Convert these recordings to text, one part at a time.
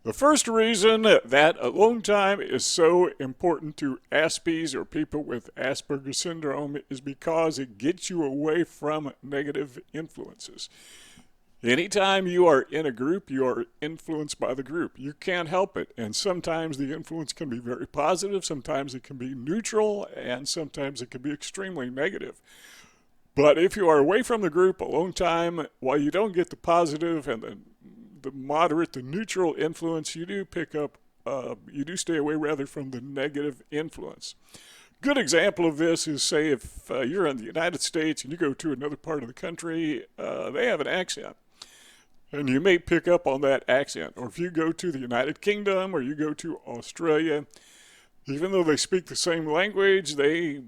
The first reason that alone time is so important to Aspies or people with Asperger syndrome is because it gets you away from negative influences. Anytime you are in a group, you are influenced by the group. You can't help it. And sometimes the influence can be very positive, sometimes it can be neutral, and sometimes it can be extremely negative. But if you are away from the group alone time, while you don't get the positive and the moderate, the neutral influence, you do pick up, you do stay away rather from the negative influence. Good example of this is, say, if you're in the United States and you go to another part of the country, they have an accent. And you may pick up on that accent. Or if you go to the United Kingdom or you go to Australia, even though they speak the same language, they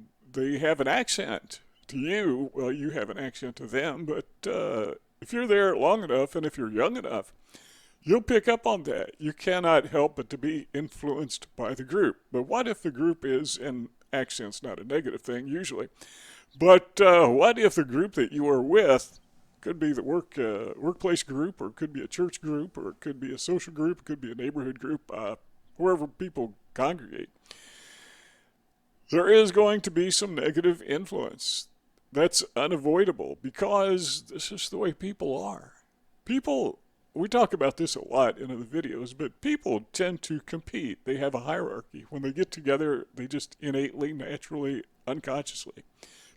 have an accent to you. Well, you have an accent to them, but if you're there long enough and if you're young enough, you'll pick up on that. You cannot help but to be influenced by the group. But what if the group is, and accent's not a negative thing usually, but what if the group that you are with could be the workplace group, or it could be a church group, or it could be a social group, it could be a neighborhood group, wherever people congregate. There is going to be some negative influence. That's unavoidable because this is the way people are. People, we talk about this a lot in other videos, but people tend to compete. They have a hierarchy. When they get together, they just innately, naturally, unconsciously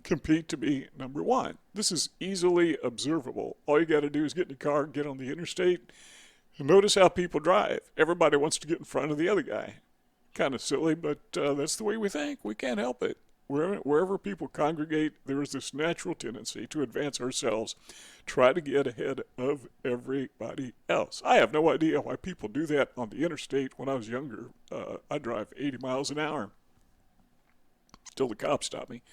compete to be number one. This is easily observable. All you got to do is get in the car, get on the interstate, and notice how people drive. Everybody wants to get in front of the other guy. Kind of silly, but that's the way we think. We can't help it. Wherever people congregate, there is this natural tendency to advance ourselves, try to get ahead of everybody else. I have no idea why people do that on the interstate. When I was younger, I drive 80 miles an hour till the cops stop me.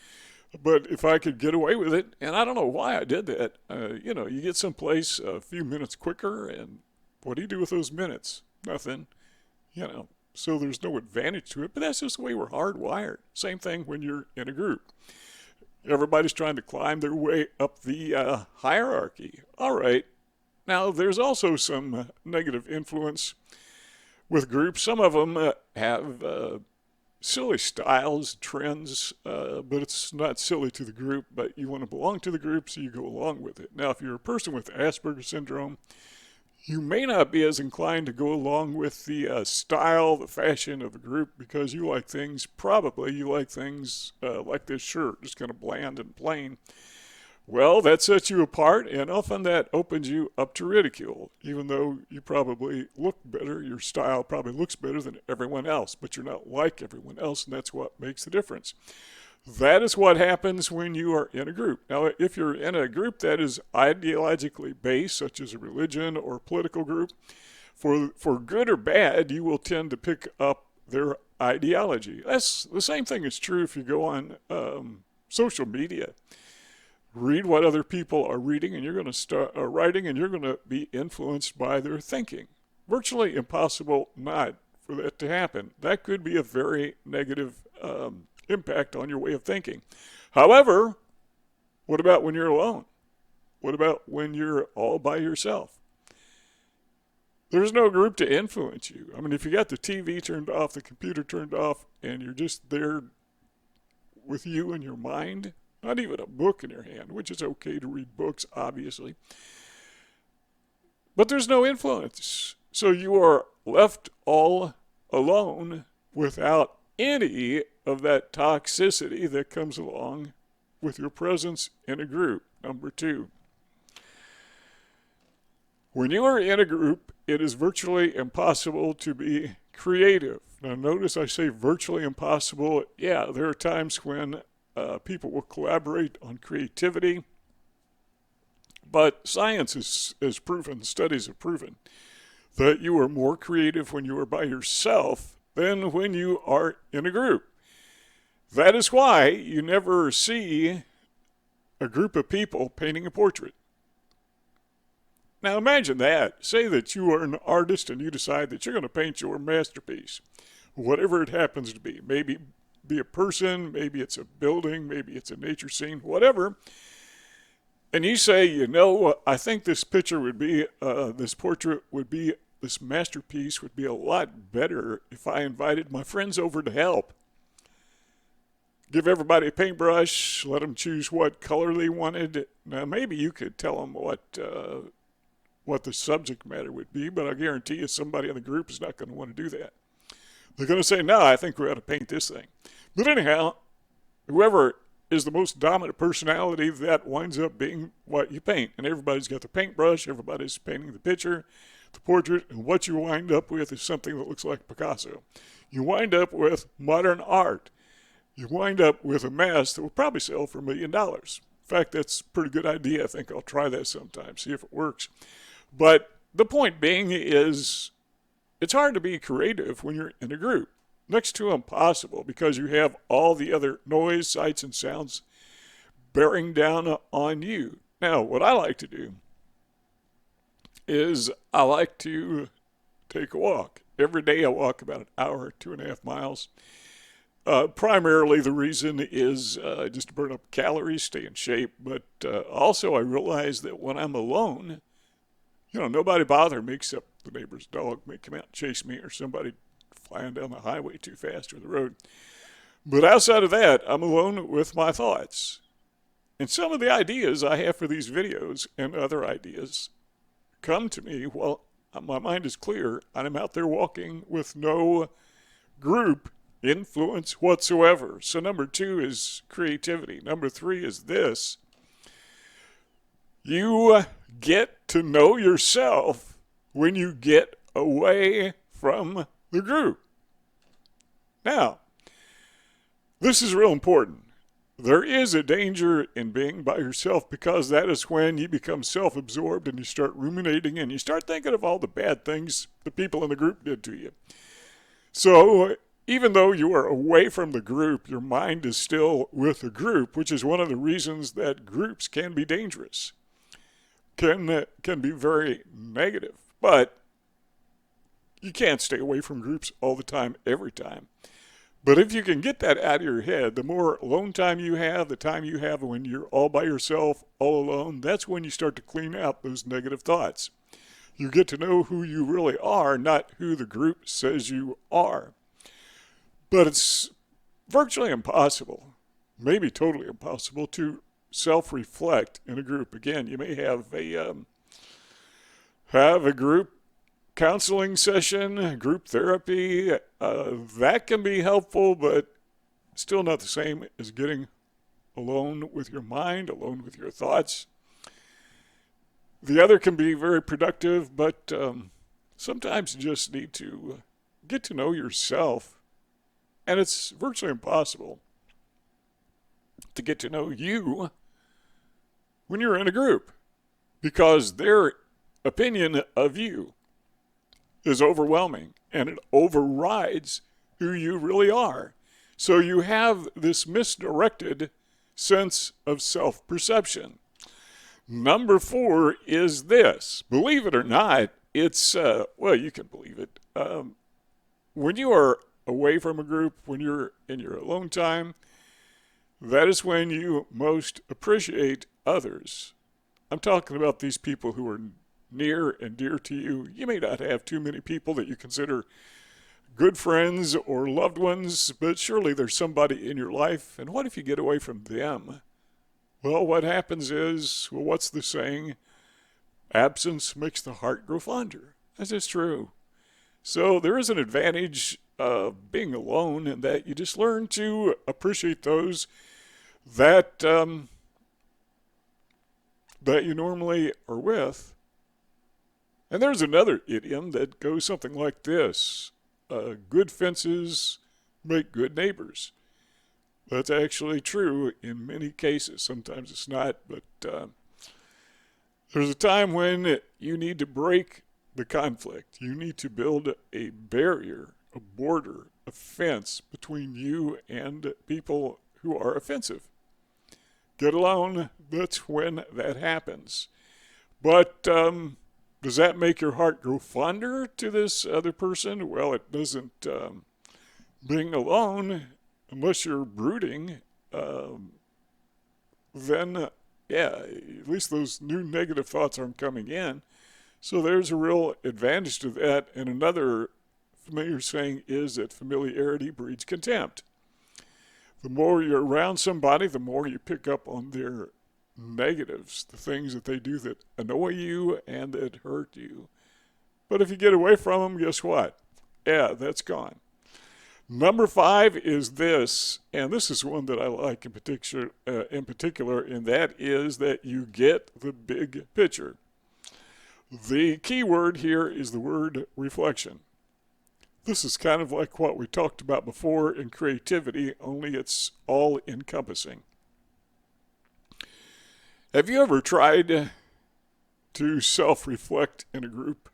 But if I could get away with it, and I don't know why I did that, you get someplace a few minutes quicker, and what do you do with those minutes? Nothing, So there's no advantage to it, but that's just the way we're hardwired. Same thing when you're in a group. Everybody's trying to climb their way up the hierarchy. All right. Now, there's also some negative influence with groups. Some of them have silly styles, trends, but it's not silly to the group, but you want to belong to the group, so you go along with it. Now, if you're a person with Asperger syndrome, you may not be as inclined to go along with the style, the fashion of the group, because you like things like this shirt, just kind of bland and plain. Well, that sets you apart, and often that opens you up to ridicule, even though you probably look better, your style probably looks better than everyone else, but you're not like everyone else, and that's what makes the difference. That is what happens when you are in a group. Now, if you're in a group that is ideologically based, such as a religion or a political group, for good or bad, you will tend to pick up their ideology. That's the same thing is true if you go on social media. Read what other people are reading, and you're going to start writing, and you're going to be influenced by their thinking. Virtually impossible not for that to happen. That could be a very negative impact on your way of thinking. However, what about when you're alone? What about when you're all by yourself? There's no group to influence you. I mean, if you got the TV turned off, the computer turned off, and you're just there with you and your mind, not even a book in your hand, which is okay to read books, obviously. But there's no influence. So you are left all alone without any of that toxicity that comes along with your presence in a group. Number two, when you are in a group, it is virtually impossible to be creative. Now, notice I say virtually impossible. Yeah, there are times when people will collaborate on creativity, but science has proven, studies have proven, that you are more creative when you are by yourself than when you are in a group. That is why you never see a group of people painting a portrait. Now imagine that. Say that you are an artist and you decide that you're going to paint your masterpiece, whatever it happens to be. Maybe be a person, maybe it's a building, maybe it's a nature scene, whatever. And you say, I think this picture would be, this portrait would be this masterpiece would be a lot better if I invited my friends over to help. Give everybody a paintbrush, let them choose what color they wanted. Now, maybe you could tell them what the subject matter would be, but I guarantee you somebody in the group is not going to want to do that. They're going to say, no, I think we ought to paint this thing. But anyhow, whoever is the most dominant personality, that winds up being what you paint. And everybody's got the paintbrush, everybody's painting the picture, the portrait, and what you wind up with is something that looks like Picasso. You wind up with modern art. You wind up with a mess that will probably sell for $1 million. In fact, that's a pretty good idea. I think I'll try that sometime, see if it works. But the point being is it's hard to be creative when you're in a group. Next to impossible, because you have all the other noise, sights, and sounds bearing down on you. Now, what I like to do is I like to take a walk. Every day I walk about an hour, 2.5 miles. Primarily the reason is just to burn up calories, stay in shape, but also I realize that when I'm alone, nobody bothers me except the neighbor's dog may come out and chase me, or somebody flying down the highway too fast or the road. But outside of that, I'm alone with my thoughts. And some of the ideas I have for these videos and other ideas come to me while my mind is clear and I'm out there walking with no group influence whatsoever. So number 2 is creativity. Number 3 is this. You get to know yourself when you get away from the group. Now, this is real important. There is a danger in being by yourself, because that is when you become self-absorbed and you start ruminating and you start thinking of all the bad things the people in the group did to you. So even though you are away from the group, your mind is still with the group, which is one of the reasons that groups can be dangerous, can be very negative. But you can't stay away from groups all the time, every time. But if you can get that out of your head, the more alone time you have, the time you have when you're all by yourself, all alone, that's when you start to clean out those negative thoughts. You get to know who you really are, not who the group says you are. But it's virtually impossible, maybe totally impossible, to self-reflect in a group. Again, you may have a group counseling session, group therapy. That can be helpful, but still not the same as getting alone with your mind, alone with your thoughts. The other can be very productive, but sometimes you just need to get to know yourself. And it's virtually impossible to get to know you when you're in a group, because their opinion of you is overwhelming and it overrides who you really are. So you have this misdirected sense of self-perception. Number 4 is this. Believe it or not, it's, you can believe it. When you are away from a group, when you're in your alone time, that is when you most appreciate others. I'm talking about these people who are near and dear to you. You may not have too many people that you consider good friends or loved ones, but surely there's somebody in your life. And what if you get away from them? Well, what happens is, what's the saying? Absence makes the heart grow fonder. That is true. So there is an advantage of being alone, in that you just learn to appreciate those that you normally are with. And there's another idiom that goes something like this. Good fences make good neighbors. That's actually true in many cases. Sometimes it's not, but there's a time when you need to break the conflict. You need to build a barrier, a border, a fence between you and people who are offensive. Get alone, that's when that happens. But does that make your heart grow fonder to this other person? Well, it doesn't. Being alone, unless you're brooding, then, at least those new negative thoughts aren't coming in. So there's a real advantage to that. And another familiar saying is that familiarity breeds contempt. The more you're around somebody, the more you pick up on their negatives, the things that they do that annoy you and that hurt you. But if you get away from them, guess what? Yeah, that's gone. Number 5 is this, and this is one that I like in particular, and that is that you get the big picture. The key word here is the word reflection. This is kind of like what we talked about before in creativity, only it's all encompassing. Have you ever tried to self-reflect in a group?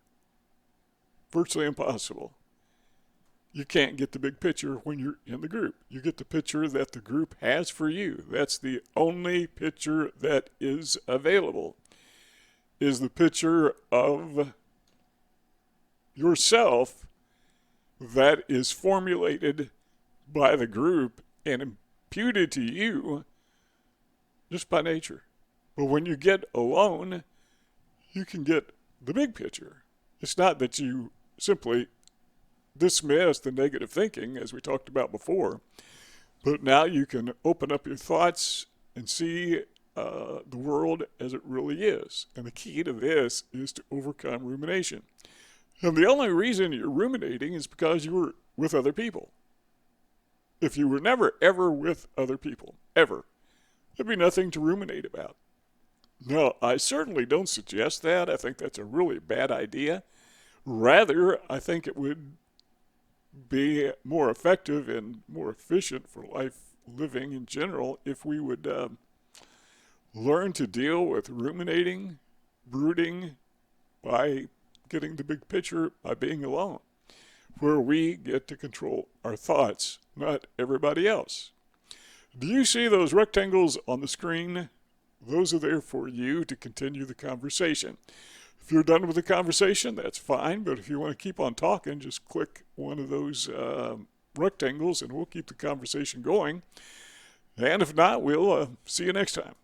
Virtually impossible. You can't get the big picture when you're in the group. You get the picture that the group has for you. That's the only picture that is available, is the picture of yourself that is formulated by the group and imputed to you just by nature. But when you get alone, you can get the big picture. It's not that you simply dismiss the negative thinking, as we talked about before, but now you can open up your thoughts and see the world as it really is. And the key to this is to overcome rumination. And the only reason you're ruminating is because you were with other people. If you were never, ever with other people, ever, there'd be nothing to ruminate about. No, I certainly don't suggest that. I think that's a really bad idea. Rather, I think it would be more effective and more efficient for life living in general if we would learn to deal with ruminating, brooding, by getting the big picture, by being alone, where we get to control our thoughts, not everybody else. Do you see those rectangles on the screen? Those are there for you to continue the conversation. If you're done with the conversation, that's fine, but if you want to keep on talking, just click one of those rectangles and we'll keep the conversation going. And if not, we'll see you next time.